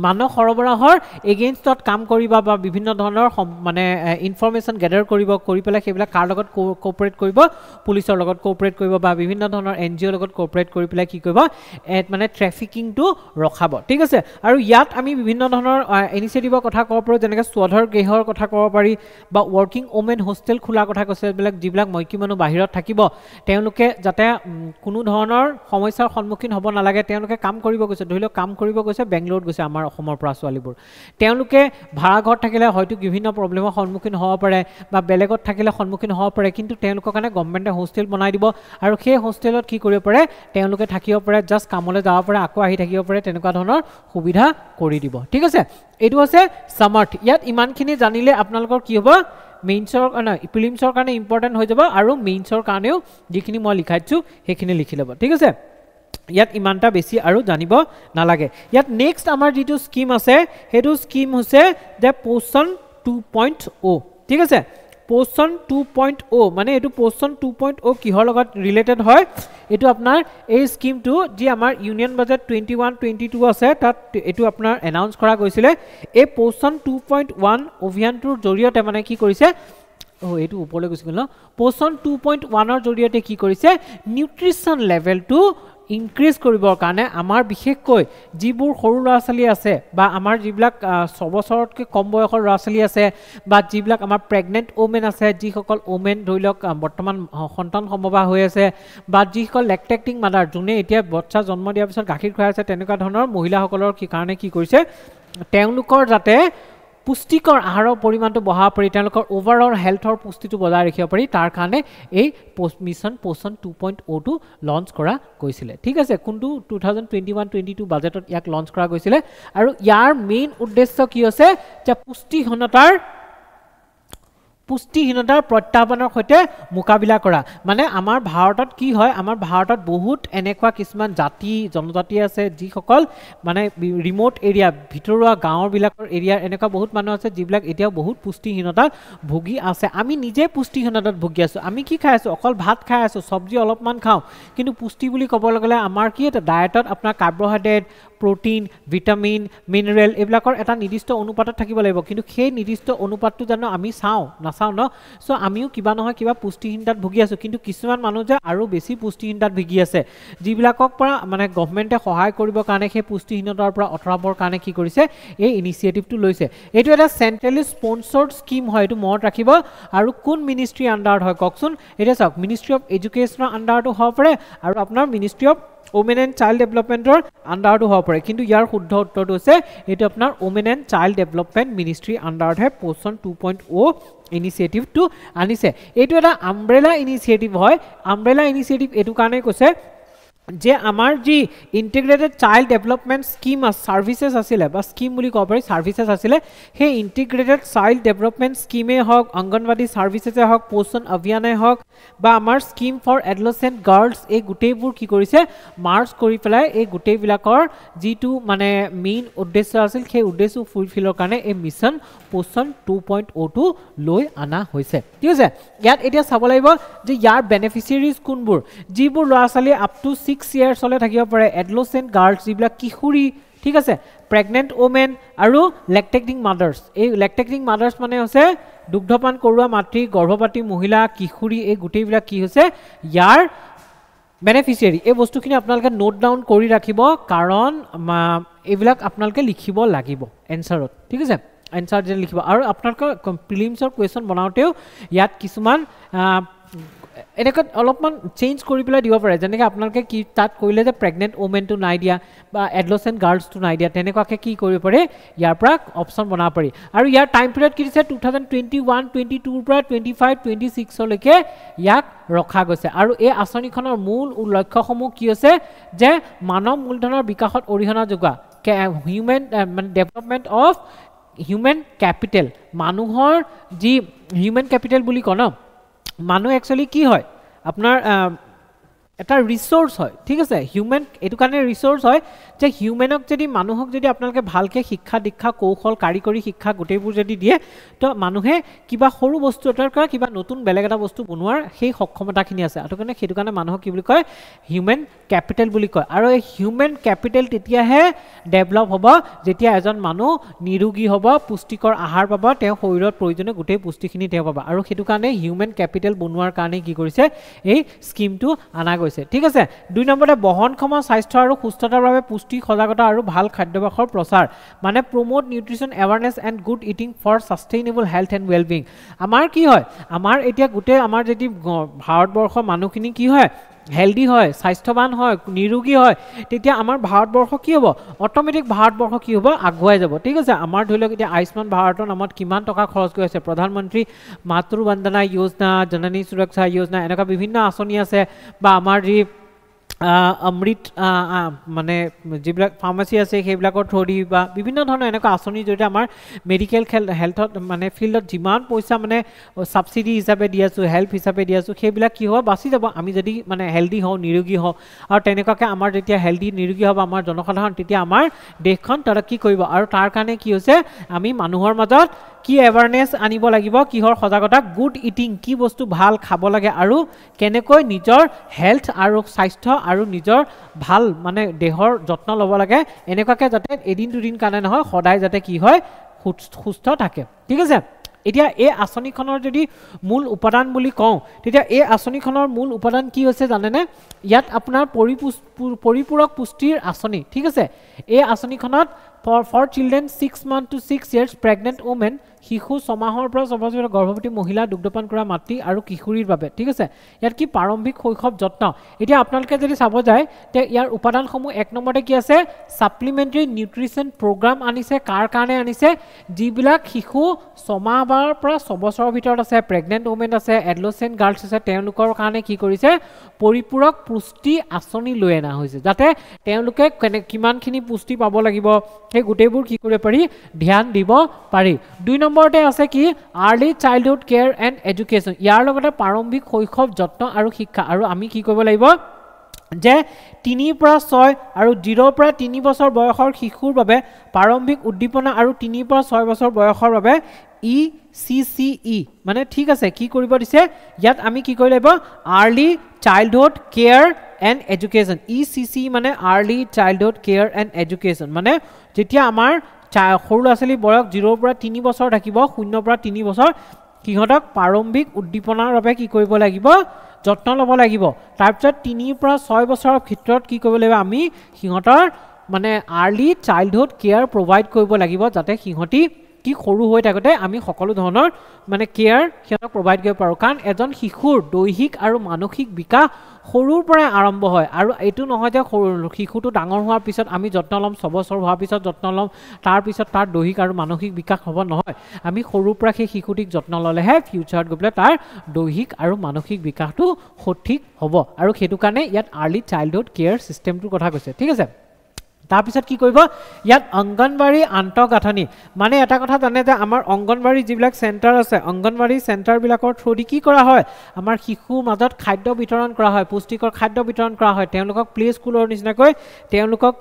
মানৱ সৰবৰাহৰ এগেইনষ্টত কাম কৰিব বা বিভিন্ন ধৰণৰ মানে ইনফৰমেশ্যন গেডাৰ কৰি পেলাই সেইবিলাক কাৰ লগত কোঅপাৰেট কৰিব পুলিচৰ লগত কোঅপাৰেট কৰিব বা বিভিন্ন ধৰণৰ NGO লগত কোঅপাৰেট কৰি পেলাই কি কৰিব মানে ট্ৰেফিকিংটো ৰখাব ঠিক আছে আৰু ইয়াত আমি বিভিন্ন ধৰণৰ ইনিচিয়েটিভৰ কথা ক'ব পাৰোঁ যেনেকৈ স্বধৰ গৃহৰ কথা ক'ব পাৰি বা ৱৰ্কিং ওমেন হোষ্টেল খোলাৰ কথা কৈছে যিবিলাক মাইকী মানুহ বাহিৰত থাকিব তেওঁলোকে যাতে কোনো ধৰণৰ সমস্যাৰ সন্মুখীন হ'ব নালাগে তেওঁলোকে কাম কৰিব গৈছে ধৰি লওক কাম কৰিব গৈছে বেংগলোৰত গৈছে আমাৰ আমাৰ অসমৰ পৰা ছোৱালীবোৰ তেওঁলোকে ভাড়া ঘৰত থাকিলে হয়তো বিভিন্ন প্ৰব্লেমৰ সন্মুখীন হ'ব পাৰে বা বেলেগত থাকিলে সন্মুখীন হ'ব পাৰে কিন্তু তেওঁলোকৰ কাৰণে গভৰ্ণমেণ্টে হোষ্টেল বনাই দিব আৰু সেই হোষ্টেলত কি কৰিব পাৰে তেওঁলোকে থাকিব পাৰে জাষ্ট কামলৈ যাব পাৰে আকৌ আহি থাকিব পাৰে তেনেকুৱা ধৰণৰ সুবিধা কৰি দিব ঠিক আছে এইটো আছে সামাৰ্থ ইয়াত ইমানখিনি জানিলে আপোনালোকৰ কি হ'ব মেইনছৰ প্ৰিলিমছৰ কাৰণে ইম্পৰ্টেণ্ট হৈ যাব আৰু মেইনছৰ কাৰণেও যিখিনি মই লিখাইছোঁ সেইখিনি লিখি ল'ব ঠিক আছে ইয়াত ইমানটা বেছি আৰু জানিব নালাগে ইয়াত নেক্সট আমাৰ যিটো স্কিম আছে সেইটো স্কিম হৈছে যে পোষণ 2.0 ঠিক আছে পোষণ 2.0 মানে এইটো পোষণ 2.0 কিহৰ লগত ৰিলেটেড হয় এইটো আপোনাৰ এই স্কিমটো যি আমাৰ ইউনিয়ন বাজেট 21-22 আছে তাত এইটো আপোনাৰ এনাউন্স কৰা গৈছিলে এই পোষণ 2.1 অভিযানটোৰ জৰিয়তে মানে কি কৰিছে এইটো ওপৰলৈ গুচি গ'ল পোষণ 2.1 ৰ জৰিয়তে কি কৰিছে নিউট্ৰিশ্যন লেভেলটো ইনক্ৰিজ কৰিবৰ কাৰণে আমাৰ বিশেষকৈ যিবোৰ সৰু ল'ৰা ছোৱালী আছে বা আমাৰ যিবিলাক 6 বছৰতকৈ কম বয়সৰ ল'ৰা ছোৱালী আছে বা যিবিলাক আমাৰ প্ৰেগনেণ্ট ওমেন আছে যিসকল ওমেন ধৰি লওক বৰ্তমান সন্তান সম্ভৱা হৈ আছে বা যিসকল লেক্টেক্টিং মাদাৰ যোনে এতিয়া বাচ্চা জন্ম দিয়াৰ পিছত গাখীৰ খুৱাই আছে তেনেকুৱা ধৰণৰ মহিলাসকলৰ কাৰণে কি কৰিছে তেওঁলোকৰ যাতে পুষ্টিকৰ আহাৰৰ পৰিমাণটো বঢ়াব পাৰি তেওঁলোকৰ ওভাৰঅল হেল্থৰ পুষ্টিটো বজাই ৰাখিব পাৰি তাৰ কাৰণে এই মিছন পোষণ 2.0 টো লঞ্চ কৰা গৈছিলে ঠিক আছে কোনটো 2021-22 বাজেটত ইয়াক লঞ্চ কৰা গৈছিলে আৰু ইয়াৰ মেইন উদ্দেশ্য কি হৈছে যে পুষ্টিহীনতাৰ প্ৰত্যাহ্বানৰ সৈতে মোকাবিলা কৰা মানে আমাৰ ভাৰতত কি হয় আমাৰ ভাৰতত বহুত এনেকুৱা কিছুমান জাতি জনজাতি আছে যিসকল মানে ৰিমোট এৰিয়া ভিতৰুৱা গাঁৱৰবিলাকৰ এৰিয়াৰ এনেকুৱা বহুত মানুহ আছে যিবিলাক এতিয়াও বহুত পুষ্টিহীনতাত ভুগি আছে আমি নিজে পুষ্টিহীনতাত ভুগি আছোঁ আমি কি খাই আছোঁ অকল ভাত খাই আছোঁ চব্জি অলপমান খাওঁ কিন্তু পুষ্টি বুলি ক'বলৈ গ'লে আমাৰ কি এটা ডায়েটত আপোনাৰ কাৰ্বহাইড্ৰেট protein, vitamin, mineral এইবিলাকৰ এটা নিৰ্দিষ্ট অনুপাতত থাকিব লাগিব কিন্তু সেই নিৰ্দিষ্ট অনুপাতটো জানো আমি নাচাও ন সো আমিও কিবা নহয় কিবা পুষ্টিহীনতাত ভুগি আছো কিন্তু কিছুমান মানুহ যে আৰু বেছি পুষ্টিহীনতাত ভুগি আছে যিবিলাকক পৰা মানে গভৰ্ণমেণ্টে সহায় কৰিবৰ কাৰণে সেই পুষ্টিহীনতাৰ পৰা অতৰাবৰ কাৰণে কি কৰিছে এই ইনিচিয়েটিভটো লৈছে এইটো এটা সেন্ট্ৰেলি স্পন্সৰ্ড স্কিম হয় এইটো মনত ৰাখিব আৰু কোন মিনিষ্ট্ৰি আন্ডাৰত হয় ককচোন এটা চাওক মিনিষ্ট্ৰি অফ এডুকেশ্যনৰ আন্ডাৰটো হ'ব পাৰে আৰু আপোনাৰ ministry of Women and Child Developmentor under to hopper. Kintu yar huddha uttor to say it apnar Women and Child Development Ministry under hai Poson 2.0 initiative to anise. It was an umbrella initiative hoy umbrella initiative etu kane kose যে আমাৰ যি integrated child development scheme সাৰ্ভিসেস আছিল বা scheme বুলি কব পাৰি সাৰ্ভিসেস আছিল হে ইন্টিগ্ৰেটেড চাইল্ড ডেভেলপমেন্ট স্কিমে হক অঙ্গনবাদী সাৰ্ভিসেসে হক পোষণ অভিযানে হক বা আমাৰ স্কিম ফৰ এডলসেন্ট গাৰ্লছ এই গুটেইবোৰ কি কৰিছে মাৰ্চ কৰি পেলাই এই গুটেইবিলাকৰ যিটো মানে মেইন উদ্দেশ্য আছিল সেই উদ্দেশ্য ফুলফিলৰ কাৰণে এই মিছন পোষণ 2.0 টো লৈ আনা হৈছে ঠিক আছে ইয়াত এতিয়া চাব লাগিব যে ইয়াৰ বেনিফিচিয়াৰিজ কোনবোৰ যিবোৰ ল'ৰা ছোৱালী আপ টু 6 years হলে থাকিব পাৰে এডলসেন্ট গাৰ্লছ যিবিলাক কিশোৰী ঠিক আছে প্ৰেগনেন্ট ওমেন আৰু লেক্টেক্টিং মাদাৰ্স এই লেক্টেক্টিং মাদাৰ্স মানে হৈছে দুগ্ধপান কৰোৱা মাতৃ গৰ্ভৱতী মহিলা কিশোৰী এই গুটেইবিলাক কি হৈছে ইয়াৰ বেনিফিচিয়াৰি এই বস্তুখিনি আপোনালোকে নোট ডাউন কৰি ৰাখিব কাৰণ এইবিলাক আপোনালোকে লিখিব লাগিব এনসাৰত ঠিক আছে এনসাৰ যে লিখিব আৰু আপোনালোকৰ প্ৰিলিমছৰ কোৱেশ্চন বনাওতেও ইয়াত কিছুমান এনেকৈ অলপমান চেঞ্জ কৰি পেলাই দিব পাৰে যেনেকৈ আপোনালোকে কি তাত কৰিলে যে প্ৰেগনেন্ট ওমেনটো নাই দিয়া বা এডলসেন্ট গাৰ্লছটো নাই দিয়া তেনেকুৱাকৈ কি কৰিব পাৰে ইয়াৰ পৰা অপশ্যন বনাব পাৰি আৰু ইয়াৰ টাইম পিৰিয়ড কি দিছে 2021-22 পৰা 25-26 লৈকে ইয়াক ৰখা গৈছে আৰু এই আঁচনিখনৰ মূল লক্ষ্যসমূহ কি হৈছে যে মানৱ মূলধনৰ বিকাশত অৰিহণা যোগোৱা human development of human capital মানুহৰ যি হিউমেন ক্যাপিটেল বুলি কয় ন মানুহ একচুয়ালি কি হয় আপোনাৰ এটা ৰিসোৰ্স হয় ঠিক আছে হিউমেন এটো কাৰণে ৰিসোৰ্স হয় যে হিউমেনক যদি মানুহক যদি আপোনালোকে ভালকে শিক্ষা দীক্ষা কৌশল কাৰিকৰী শিক্ষা গোটেইবোৰ যদি দিয়ে তো মানুহে কিবা সৰু বস্তু এটাৰ পৰা কিবা নতুন বেলেগ এটা বস্তু বনোৱাৰ সেই সক্ষমতাখিনি আছে আৰু কাৰণে সেইটো কাৰণে মানুহক কি বুলি কয় হিউমেন ক্যাপিটেল বুলি কয় আৰু এই হিউমেন ক্যাপিটেল তেতিয়াহে ডেভেলপ হ'ব যেতিয়া এজন মানুহ নিৰোগী হ'ব পুষ্টিকৰ আহাৰ পাব তেওঁ শৰীৰত প্ৰয়োজনীয় গোটেই পুষ্টিখিনি তেওঁ পাব আৰু সেইটো কাৰণে হিউমেন ক্যাপিটেল বনোৱাৰ কাৰণে কি কৰিছে এই স্কিমটো আনা ঠিক আছে 2 নম্বৰতে বহনক্ষম স্বাস্থ্য আৰু সুস্থতাৰ বাবে পুষ্টি সজাগতা আৰু ভাল খাদ্যাভ্যাসৰ প্ৰচাৰ মানে promote nutrition awareness and good eating for sustainable health and wellbeing আমাৰ কি হয় আমাৰ এতিয়া গোটে আমাৰ যদি ভাৰতবৰ্ষৰ মানুহখিনি কি হয় হেলদি হয় স্বাস্থ্যৱান হয় নিৰোগী হয় তেতিয়া আমাৰ ভাৰতবৰ্ষ কি হ'ব অটোমেটিক ভাৰতবৰ্ষ কি হ'ব আগুৱাই যাব ঠিক আছে আমাৰ ধৰি লওক এতিয়া আয়ুষ্মান ভাৰতৰ নামত কিমান টকা খৰচ কৰি আছে প্ৰধানমন্ত্ৰী মাতৃ বন্দনা যোজনা জননী সুৰক্ষা যোজনা এনেকুৱা বিভিন্ন আঁচনি আছে বা আমাৰ যি অমৃত মানে যিবিলাক ফাৰ্মাচী আছে সেইবিলাকৰ থ্ৰুদি বা বিভিন্ন ধৰণৰ এনেকুৱা আঁচনিৰ জৰিয়তে আমাৰ মেডিকেল হেল্থত মানে ফিল্ডত যিমান পইচা মানে ছাবচিডি হিচাপে দি আছোঁ হেল্প হিচাপে দি আছোঁ সেইবিলাক কি হ'ব বাচি যাব আমি যদি মানে হেল্ডি হওঁ নিৰোগী হওঁ আৰু তেনেকুৱাকৈ আমাৰ যেতিয়া হেল্ডি নিৰোগী হ'ব আমাৰ জনসাধাৰণ তেতিয়া আমাৰ দেশখন কি কৰিব আৰু তাৰ কাৰণে কি হৈছে আমি মানুহৰ মাজত কি এৱাৰনেছ আনিব লাগিব কিহৰ সজাগতা গুড ইটিং কি বস্তু ভাল খাব লাগে আৰু কেনেকৈ নিজৰ হেল্থ আৰু স্বাস্থ্য আৰু নিজৰ ভাল মানে দেহৰ যত্ন ল'ব লাগে এনেকুৱাকৈ যাতে এদিন দুদিন কাৰণে নহয় সদায় যাতে কি হয় সুস্থ থাকে ঠিক আছে এতিয়া এই আঁচনিখনৰ যদি মূল উপাদান বুলি কওঁ তেতিয়া এই আঁচনিখনৰ মূল উপাদান কি হৈছে জানেনে ইয়াত আপোনাৰ পৰিপূৰক পুষ্টিৰ আঁচনি ঠিক আছে এই আঁচনিখনত for children 6 months to 6 years pregnant women শিশু 6 মাহৰ পৰা 6 বছৰৰ গৰ্ভৱতী মহিলা দুগ্ধপান কৰা মাতৃ আৰু কিশোৰীৰ বাবে ঠিক আছে ইয়াত কি প্ৰাৰম্ভিক শৈশৱ যত্ন এতিয়া আপোনালোকে যদি চাব যায় তে ইয়াৰ উপাদানসমূহ এক নম্বৰতে কি আছে সাপ্লিমেন্টাৰী নিউট্ৰিশন প্ৰগ্ৰাম আনিছে কাৰ কাৰণে আনিছে যিবিলাক শিশু 6 মাহৰ পৰা 6 বছৰৰ ভিতৰত আছে প্ৰেগনেন্ট ওমেন আছে এডলসেন্ট গাৰ্লছ আছে তেওঁলোকৰ কাৰণে কি কৰিছে পৰিপূৰক পুষ্টি আঁচনি লৈ আনা হৈছে যাতে তেওঁলোকে কিমানখিনি পুষ্টি পাব লাগিব সেই গোটেইবোৰ কি কৰিব পাৰি ধ্যান দিব পাৰি 2 নম্বৰতে আছে কি early childhood care and education ইয়াৰ লগতে প্ৰাৰম্ভিক শৈশৱ যত্ন আৰু শিক্ষা আৰু আমি কি কৰিব লাগিব যে 3 পৰা 6 আৰু 0 পৰা 3 বছৰ বয়সৰ শিশুৰ বাবে প্ৰাৰম্ভিক উদ্দীপনা আৰু 3 পৰা 6 বছৰ বয়সৰ বাবে ECCE মানে ঠিক আছে কি কৰিব দিছে ইয়াত আমি কি কৰিব লাগিব early childhood care and education ECCE মানে early childhood care and education মানে যেতিয়া আমাৰ সৰু ল'ৰা ছোৱালী বয়স 0 পৰা 3 বছৰ থাকিব 0 পৰা 3 বছৰ সিহঁতক প্ৰাৰম্ভিক উদ্দীপনাৰ বাবে কি কৰিব লাগিব যত্ন ল'ব লাগিব তাৰপিছত 3 পৰা 6 বছৰৰ ভিতৰত কি কৰিব লাগিব আমি সিহঁতৰ মানে আৰ্লি চাইল্ডহুড কেয়াৰ প্ৰভাইড কৰিব লাগিব যাতে সিহঁতি কি সৰু হৈ থাকোঁতে আমি সকলো ধৰণৰ মানে কেয়াৰ সিহঁতক প্ৰভাইড কৰিব পাৰোঁ কাৰণ এজন শিশুৰ দৈহিক আৰু মানসিক বিকাশ সৰুৰ পৰাই আৰম্ভ হয় আৰু এইটো নহয় যে শিশুটো ডাঙৰ হোৱাৰ পিছত আমি যত্ন ল'ম 6 বছৰ হোৱাৰ পিছত যত্ন ল'ম তাৰপিছত তাৰ দৈহিক আৰু মানসিক বিকাশ হ'ব নহয় আমি সৰুৰ পৰা সেই শিশুটিক যত্ন ল'লেহে ফিউচাৰত গৈ পেলাই তাৰ দৈহিক আৰু মানসিক বিকাশটো সঠিক হ'ব আৰু সেইটো কাৰণে ইয়াত আৰ্লি চাইল্ডহুড কেয়াৰ চিষ্টেমটোৰ কথা কৈছে ঠিক আছে তাৰপিছত কি কৰিব ইয়াত অংগনবাড়ী আন্তঃগাঁথনি মানে এটা কথা জানে যে আমাৰ অংগনবাড়ী যিবিলাক চেণ্টাৰ আছে অংগনবাড়ী চেণ্টাৰবিলাকৰ থ্ৰুদি কি কৰা হয় আমাৰ শিশুৰ মাজত খাদ্য বিতৰণ কৰা হয় পুষ্টিকৰ খাদ্য বিতৰণ কৰা হয় তেওঁলোকক প্লে স্কুলৰ নিচিনাকৈ তেওঁলোকক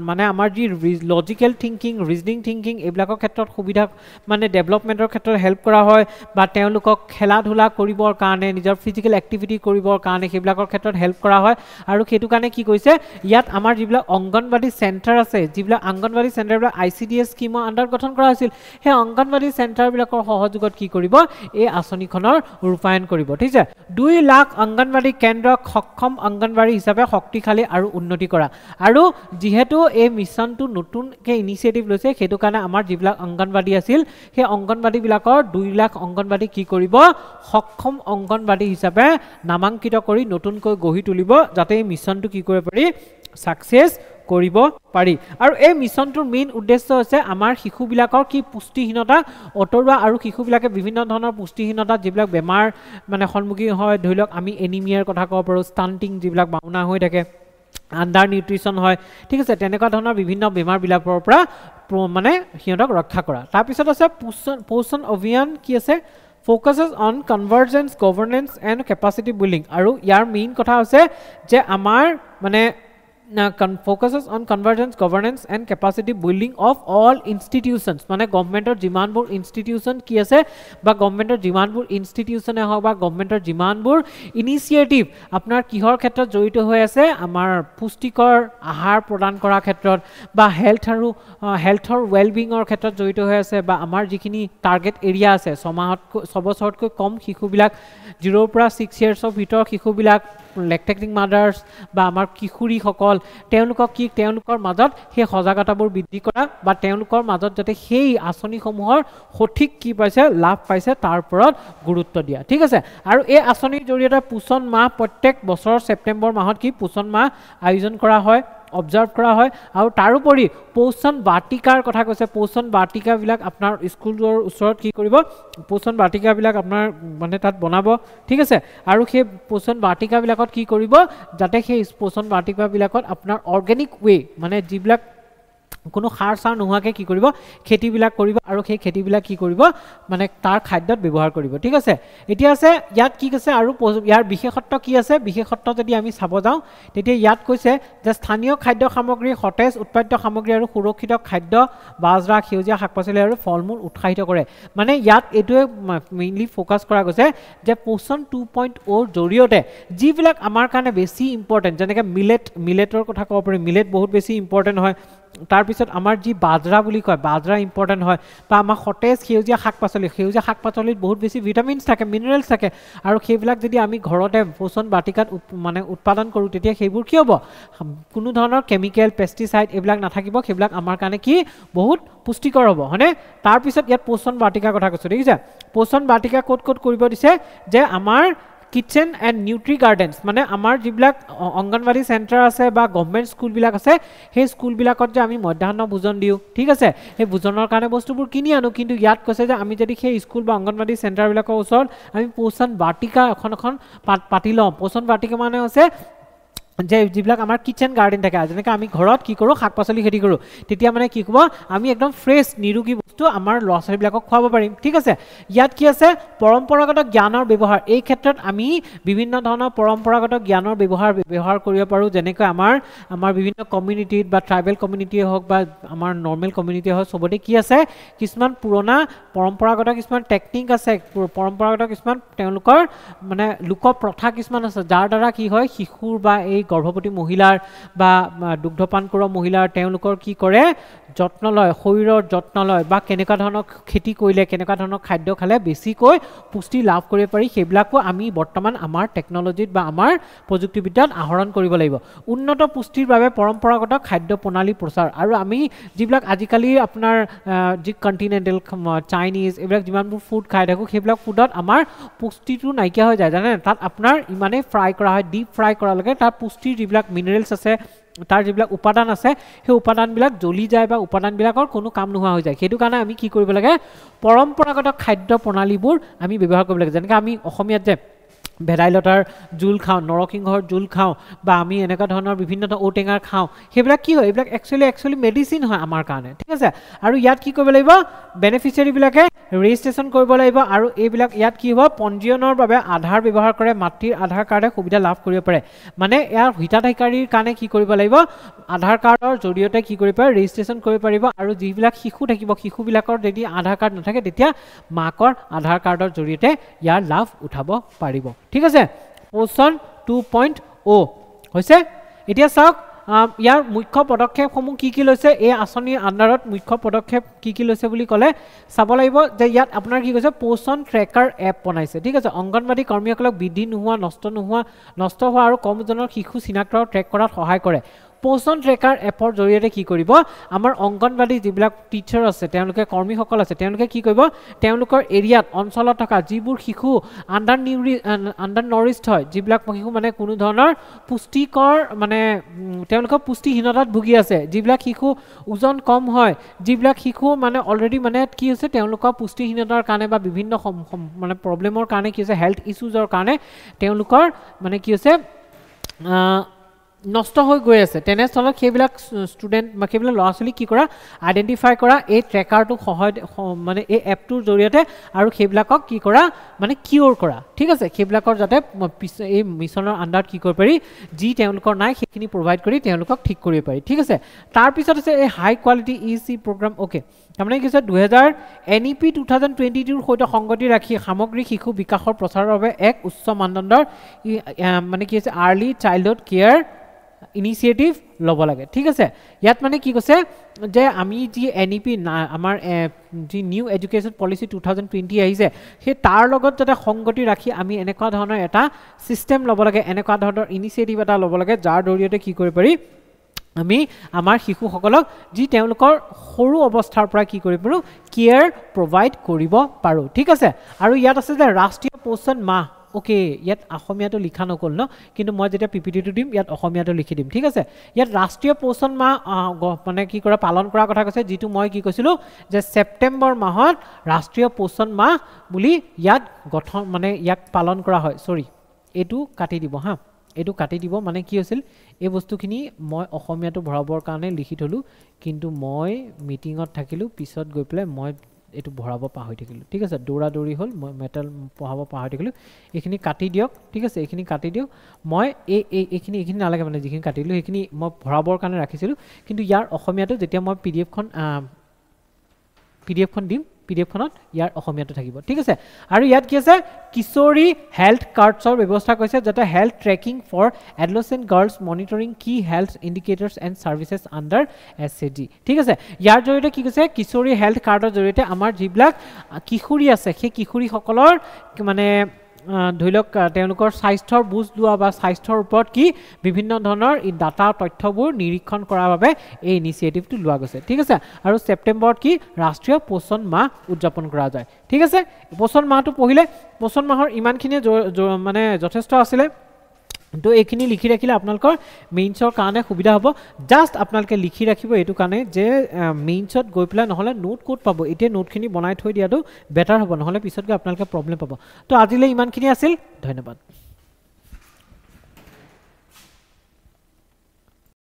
মানে আমাৰ যি লজিকেল থিংকিং ৰিজনিং থিংকিং এইবিলাকৰ ক্ষেত্ৰত সুবিধা মানে ডেভেলপমেণ্টৰ ক্ষেত্ৰত হেল্প কৰা হয় বা তেওঁলোকক খেলা ধূলা কৰিবৰ কাৰণে নিজৰ ফিজিকেল এক্টিভিটি কৰিবৰ কাৰণে সেইবিলাকৰ ক্ষেত্ৰত হেল্প কৰা হয় আৰু সেইটো কাৰণে কি কৈছে ইয়াত আমাৰ যিবিলাক অংগনবাড়ী চেণ্টাৰ আছে যিবিলাক অংগনবাড়ী চেণ্টাৰবিলাক ICDS স্কিমৰ আণ্ডাৰ গঠন কৰা হৈছিল সেই অংগনবাড়ী চেণ্টাৰবিলাকৰ সহযোগত কি কৰিব এই আঁচনিখনৰ ৰূপায়ণ কৰিব ঠিক আছে 2 লাখ অংগনবাড়ী কেন্দ্ৰক সক্ষম অংগনবাড়ী হিচাপে শক্তিশালী আৰু উন্নতি কৰা আৰু যিহেতু এই মিছনটো নতুনকৈ ইনিচিয়েটিভ লৈছে সেইটো কাৰণে আমাৰ যিবিলাক অংগনবাড়ী আছিল সেই অংগনবাড়ীবিলাকৰ 2 লাখ অংগনবাড়ী কি কৰিব সক্ষম অংগনবাড়ী হিচাপে নামাঙ্কিত কৰি নতুনকৈ গঢ়ি তুলিব যাতে এই মিছনটো কি কৰিব পাৰি সাকসেস কৰিব পাৰি আৰু এই মিছনটোৰ মেইন উদ্দেশ্য হৈছে আমাৰ শিশুবিলাকৰ কি পুষ্টিহীনতা অতৰুৱা আৰু শিশুবিলাকে বিভিন্ন ধৰণৰ পুষ্টিহীনতা যিবিলাক বেমাৰ মানে সন্মুখীন হয় ধৰি লওক আমি এনিমিয়াৰ কথা ক'ব পাৰোঁ ষ্টাণ্টিং যিবিলাক বাউনা হৈ থাকে আণ্ডাৰ নিউট্ৰিশ্যন হয় ঠিক আছে তেনেকুৱা ধৰণৰ বিভিন্ন বেমাৰবিলাকৰ পৰা মানে সিহঁতক ৰক্ষা কৰা তাৰপিছত আছে পোষণ অভিযান কি আছে focuses on convergence governance and capacity building আৰু ইয়াৰ মেইন কথা হৈছে যে আমাৰ মানে focuses on convergence governance and capacity building of all institutions মানে গভৰ্ণমেণ্টৰ যিমানবোৰ ইনষ্টিটিউশ্যন কি আছে বা গভৰ্ণমেণ্টৰ যিমানবোৰ ইনষ্টিটিউশ্যনে হওক বা গভৰ্ণমেণ্টৰ যিমানবোৰ ইনিচিয়েটিভ আপোনাৰ কিহৰ ক্ষেত্ৰত জড়িত হৈ আছে আমাৰ পুষ্টিকৰ আহাৰ প্ৰদান কৰাৰ ক্ষেত্ৰত বা হেল্থৰ ৱেলবিঙৰ ক্ষেত্ৰত জড়িত হৈ আছে বা আমাৰ যিখিনি টাৰ্গেট এৰিয়া আছে 6 বছৰতকৈ কম শিশুবিলাক 0 পৰা 6 ইয়াৰ্ছৰ ভিতৰৰ শিশুবিলাক লেক্টেটিং মাদাৰ্ছ বা আমাৰ কিশোৰীসকল তেওঁলোকক কি তেওঁলোকৰ মাজত সেই সজাগতাবোৰ বৃদ্ধি কৰা বা তেওঁলোকৰ মাজত যাতে সেই আঁচনিসমূহৰ সঠিক কি পাইছে লাভ পাইছে তাৰ ওপৰত গুৰুত্ব দিয়া ঠিক আছে আৰু এই আঁচনিৰ জৰিয়তে পোষণ মাহ প্ৰত্যেক বছৰৰ ছেপ্টেম্বৰ মাহত কি পোষণ মাহ আয়োজন কৰা হয় অবজাৰ্ভ কৰা হয় আৰু তাৰোপৰি পোষণ বাটিকাৰ কথা কৈছে পোষণ বাটিকাবিলাক আপোনাৰ স্কুলৰ ওচৰত কি কৰিব পোষণ বাটিকাবিলাক আপোনাৰ মানে তাত বনাব ঠিক আছে আৰু সেই পোষণ বাটিকাবিলাকত কি কৰিব যাতে সেই পোষণ বাটিকাবিলাকত আপোনাৰ অৰ্গেনিক ৱে মানে যিবিলাক কোনো সাৰ সাৰ নোহোৱাকে কি কৰিব খেতিবিলাক কৰিব আৰু সেই খেতিবিলাক কি কৰিব মানে তাৰ খাদ্যত ব্যৱহাৰ কৰিব ঠিক আছে এতিয়া আছে ইয়াত কি কৈছে আৰু ইয়াৰ বিশেষত্ব কি আছে বিশেষত্ব যদি আমি চাব যাওঁ তেতিয়া ইয়াত কৈছে যে স্থানীয় খাদ্য সামগ্ৰী সতেজ উৎপাদিত সামগ্ৰী আৰু সুৰক্ষিত খাদ্য বাজৰা সেউজীয়া শাক-পাচলি আৰু ফল-মূল উৎসাহিত কৰে মানে ইয়াত এইটোৱে মেইনলি ফোকাস কৰা গৈছে যে পোষণ 2.0 জৰিয়তে যিবিলাক আমাৰ কাৰণে বেছি ইম্পৰ্টেন্ট যেনেকৈ মিলেটৰ কথা ক'ব পাৰি মিলেট বহুত বেছি ইম্পৰ্টেন্ট হয় তাৰ পিছত আমাৰ যি বাজৰা বুলি কয় বাজৰা ইম্পৰ্টেন্ট হয় বা আমাৰ সতেজ সেউজীয়া শাক-পাচলিত বহুত বেছি ভিটামিনছ থাকে মিনাৰেলছ থাকে আৰু সেইবিলাক যদি আমি ঘৰতে পোষণ বাটিকাত মানে উৎপাদন কৰোঁ তেতিয়া সেইবোৰ কি হ'ব কোনো ধৰণৰ কেমিকেল পেষ্টিচাইড এইবিলাক নাথাকিব সেইবিলাক আমাৰ কাৰণে কি বহুত পুষ্টিকৰ হ'ব হয়নে তাৰ পিছত ইয়াত পোষণ বাটিকাৰ কথা কৈছোঁ দেখিছা পোষণ বাটিকা ক'ত কৰিব দিছে যে আমাৰ কিচেন এণ্ড নিউট্ৰি গাৰ্ডেন্স মানে আমাৰ যিবিলাক অংগনবাড়ী চেণ্টাৰ আছে বা গভৰ্ণমেণ্ট স্কুলবিলাক আছে সেই স্কুলবিলাকত যে আমি মধ্যাহ্ন ভোজন দিওঁ ঠিক আছে সেই ভোজনৰ কাৰণে বস্তুবোৰ কিনি আনো কিন্তু ইয়াত কৈছে যে আমি যদি সেই স্কুল বা অংগনবাড়ী চেণ্টাৰবিলাকৰ ওচৰত আমি পোষণ বাটিকা এখন পাতি লওঁ পোষণ বাটিকা মানে হৈছে যে যিবিলাক আমাৰ কিচেন গাৰ্ডেন থাকে যেনেকৈ আমি ঘৰত কি কৰোঁ শাক পাচলি খেতি কৰোঁ তেতিয়া মানে কি ক'ব আমি একদম ফ্ৰেছ নিৰোগী বস্তু আমাৰ ল'ৰা ছোৱালীবিলাকক খুৱাব পাৰিম ঠিক আছে ইয়াত কি আছে পৰম্পৰাগত জ্ঞানৰ ব্যৱহাৰ এই ক্ষেত্ৰত আমি বিভিন্ন ধৰণৰ পৰম্পৰাগত জ্ঞানৰ ব্যৱহাৰ কৰিব পাৰোঁ যেনেকৈ আমাৰ বিভিন্ন কমিউনিটিত বা ট্ৰাইবেল কমিউনিটিয়ে হওক বা আমাৰ নৰ্মেল কমিউনিটিয়ে হওক চবতে কি আছে কিছুমান পুৰণা পৰম্পৰাগত কিছুমান টেকনিক আছে পৰম্পৰাগত কিছুমান তেওঁলোকৰ মানে লোক প্ৰথা কিছুমান আছে যাৰ দ্বাৰা কি হয় শিশুৰ বা এই গৰ্ভৱতী মহিলাৰ বা দুগ্ধপান কৰা মহিলাৰ তেওঁলোকৰ কি কৰে যত্ন লয় শৰীৰৰ যত্ন লয় বা কেনেকুৱা ধৰণৰ খেতি কৰিলে কেনেকুৱা ধৰণৰ খাদ্য খালে বেছিকৈ পুষ্টি লাভ কৰিব পাৰি সেইবিলাকো আমি বৰ্তমান আমাৰ টেকনলজিত বা আমাৰ প্ৰযুক্তিবিদ্যাত আহৰণ কৰিব লাগিব উন্নত পুষ্টিৰ বাবে পৰম্পৰাগত খাদ্য প্ৰণালী প্ৰচাৰ আৰু আমি যিবিলাক আজিকালি আপোনাৰ যি কণ্টিনেণ্টেল চাইনিজ এইবিলাক যিমানবোৰ ফুড খাই থাকোঁ সেইবিলাক ফুডত আমাৰ পুষ্টিটো নাইকিয়া হৈ যায় জানে তাত আপোনাৰ ইমানেই ফ্ৰাই কৰা হয় ডিপ ফ্ৰাই কৰালৈকে তাত পুষ্টিৰ যিবিলাক মিনাৰেলছ আছে তাৰ যিবিলাক উপাদান আছে সেই উপাদানবিলাক জ্বলি যায় বা উপাদানবিলাকৰ কোনো কাম নোহোৱা হৈ যায় সেইটো কাৰণে আমি কি কৰিব লাগে পৰম্পৰাগত খাদ্য প্ৰণালীবোৰ আমি ব্যৱহাৰ কৰিব লাগে যেনেকৈ আমি অসমীয়াত যে ভেদাইলতাৰ জোল খাওঁ নৰসিংহৰ জোল খাওঁ বা আমি এনেকুৱা ধৰণৰ বিভিন্ন ঔটেঙাৰ খাওঁ সেইবিলাক কি হয় এইবিলাক একচুৱেলি মেডিচিন হয় আমাৰ কাৰণে ঠিক আছে আৰু ইয়াত কি কৰিব লাগিব বেনিফিচিয়াৰীবিলাকে ৰেজিষ্ট্ৰেশ্যন কৰিব লাগিব আৰু এইবিলাক ইয়াত কি হ'ব পঞ্জীয়নৰ বাবে আধাৰ ব্যৱহাৰ কৰে মাতৃৰ আধাৰ কাৰ্ডে সুবিধা লাভ কৰিব পাৰে মানে ইয়াৰ হিতাধিকাৰীৰ কাৰণে কি কৰিব লাগিব আধাৰ কাৰ্ডৰ জৰিয়তে কি কৰিব পাৰে ৰেজিষ্ট্ৰেশ্যন কৰিব পাৰিব আৰু যিবিলাক শিশু থাকিব শিশুবিলাকৰ যদি আধাৰ কাৰ্ড নাথাকে তেতিয়া মাকৰ আধাৰ কাৰ্ডৰ জৰিয়তে ইয়াৰ লাভ উঠাব পাৰিব ঠিক আছে পোষণ 2.0 হৈছে এতিয়া চাওক ইয়াৰ মুখ্য পদক্ষেপসমূহ কি লৈছে এই আঁচনিৰ আণ্ডাৰত মুখ্য পদক্ষেপ কি লৈছে বুলি ক'লে চাব লাগিব যে ইয়াত আপোনাৰ কি কৈছে পোষণ ট্ৰেকাৰ এপ বনাইছে ঠিক আছে অংগনবাড়ী কৰ্মীসকলক বৃদ্ধি নোহোৱা নষ্ট হোৱা আৰু কম ওজনৰ শিশু চিনাক্ত ট্ৰেক কৰাত সহায় কৰে পোষণ ট্ৰেকাৰ এপৰ জৰিয়তে কি কৰিব আমাৰ অংগনবাড়ী যিবিলাক টিচাৰ আছে তেওঁলোকে কৰ্মীসকল আছে তেওঁলোকে কি কৰিব তেওঁলোকৰ এৰিয়াত অঞ্চলত থকা যিবোৰ শিশু আণ্ডাৰ নৰিষ্ট হয় যিবিলাক শিশু মানে কোনো ধৰণৰ পুষ্টিকৰ মানে তেওঁলোকৰ পুষ্টিহীনতাত ভুগি আছে যিবিলাক শিশু ওজন কম হয় যিবিলাক শিশু মানে অলৰেডি মানে কি হৈছে তেওঁলোকৰ পুষ্টিহীনতাৰ কাৰণে বা বিভিন্ন মানে প্ৰব্লেমৰ কাৰণে কি হৈছে হেল্থ ইছ্যুজৰ কাৰণে তেওঁলোকৰ মানে কি হৈছে নষ্ট হৈ গৈ আছে তেনেস্থলত সেইবিলাক ষ্টুডেণ্ট বা সেইবিলাক ল'ৰা ছোৱালীক কি কৰা আইডেণ্টিফাই কৰা এই ট্ৰেকাৰটো মানে এই এপটোৰ জৰিয়তে আৰু সেইবিলাকক কি কৰা মানে কিয়ৰ কৰা ঠিক আছে সেইবিলাকৰ যাতে এই মিছনৰ আণ্ডাৰত কি কৰিব পাৰি যি তেওঁলোকৰ নাই সেইখিনি প্ৰভাইড কৰি তেওঁলোকক ঠিক কৰিব পাৰি ঠিক আছে তাৰপিছত আছে এই হাই কোৱালিটি ইচি প্ৰগ্ৰাম অ'কে তাৰমানে কি হৈছে NEP 2022ৰ সৈতে সংগতি ৰাখি সামগ্ৰিক শিশু বিকাশৰ প্ৰচাৰৰ বাবে এক উচ্চ মানদণ্ডৰ মানে কি হৈছে আৰ্লি চাইল্ডহুড কেয়াৰ ইনিচিয়েটিভ ল'ব লাগে ঠিক আছে ইয়াত মানে কি কৈছে যে আমি যি NEP আমাৰ যি নিউ এডুকেশ্যন পলিচি 2020 আহিছে সেই তাৰ লগত যাতে সংগতি ৰাখি আমি এনেকুৱা ধৰণৰ এটা ছিষ্টেম ল'ব লাগে এনেকুৱা ধৰণৰ ইনিচিয়েটিভ এটা ল'ব লাগে যাৰ জৰিয়তে কি কৰিব পাৰি আমি আমাৰ শিশুসকলক যি তেওঁলোকৰ সৰু অৱস্থাৰ পৰা কি কৰিব পাৰোঁ কেয়াৰ প্ৰভাইড কৰিব পাৰোঁ ঠিক আছে আৰু ইয়াত আছে যে ৰাষ্ট্ৰীয় পোষণ মাহ ওকে ইয়াত অসমীয়াটো লিখা নকল ন কিন্তু মই যেতিয়া পিপিটিটো দিম ইয়াত অসমীয়াটো লিখি দিম ঠিক আছে ইয়াত ৰাষ্ট্ৰীয় পোষণ মাহ মানে কি কৰা পালন কৰাৰ কথা কৈছে যিটো মই কি কৈছিলোঁ যে ছেপ্টেম্বৰ মাহত ৰাষ্ট্ৰীয় পোষণ মাহ বুলি ইয়াত গঠন মানে ইয়াক পালন কৰা হয় সৰি এইটো কাটি দিব হা এইটো কাটি দিব মানে কি হৈছিল এই বস্তুখিনি মই অসমীয়াটো ভৰাবৰ কাৰণে লিখি থলো কিন্তু মই মিটিঙত থাকিলোঁ পিছত গৈ পেলাই মই এইটো ভৰাব পাহৰি থাকিলোঁ ঠিক আছে দৌৰা দৌৰি হ'ল মই মেটেল পঢ়াব পাহৰি থাকিলোঁ এইখিনি কাটি দিয়ক ঠিক আছে এইখিনি কাটি দিয়ক মই এইখিনি নালাগে মানে যিখিনি কাটিলোঁ সেইখিনি মই ভৰাবৰ কাৰণে ৰাখিছিলোঁ কিন্তু ইয়াৰ অসমীয়াটো যেতিয়া মই পিডিএফখন দিম পিডিএফখনত ইয়াৰ অসমীয়াটো থাকিব ঠিক আছে আৰু ইয়াত কি আছে কিশোৰী হেল্থ কাৰ্ডছৰ ব্যৱস্থা কৰিছে যাতে health tracking for adolescent girls monitoring কি health indicators and services under SAG ঠিক আছে ইয়াৰ জৰিয়তে কি কৈছে কিশোৰী হেল্থ কাৰ্ডৰ জৰিয়তে আমাৰ যিবিলাক কিশোৰী আছে সেই কিশোৰীসকলৰ মানে ধৰি লওক তেওঁলোকৰ স্বাস্থ্যৰ বুজ লোৱা বা স্বাস্থ্যৰ ওপৰত কি বিভিন্ন ধৰণৰ ডাটা তথ্যবোৰ নিৰীক্ষণ কৰাৰ বাবে এই ইনিচিয়েটিভটো লোৱা গৈছে ঠিক আছে আৰু ছেপ্টেম্বৰত কি ৰাষ্ট্ৰীয় পোষণ মাহ উদযাপন কৰা যায় ঠিক আছে পোষণ মাহটো পঢ়িলে পোষণ মাহৰ ইমানখিনি মানে যথেষ্ট আছিলে তো এইখিনি লিখি ৰাখিলে আপোনালোকৰ মেইনছৰ কাৰণে সুবিধা হ'ব জাষ্ট আপোনালোকে লিখি ৰাখিব এইটো কাৰণে যে মেইনছত গৈ পেলাই নহ'লে নোট ক'ত পাব এতিয়া নোটখিনি বনাই থৈ দিয়াটো বেটাৰ হ'ব নহ'লে পিছত গৈ আপোনালোকে প্ৰব্লেম পাব তো আজিলৈ ইমানখিনি আছিল ধন্যবাদ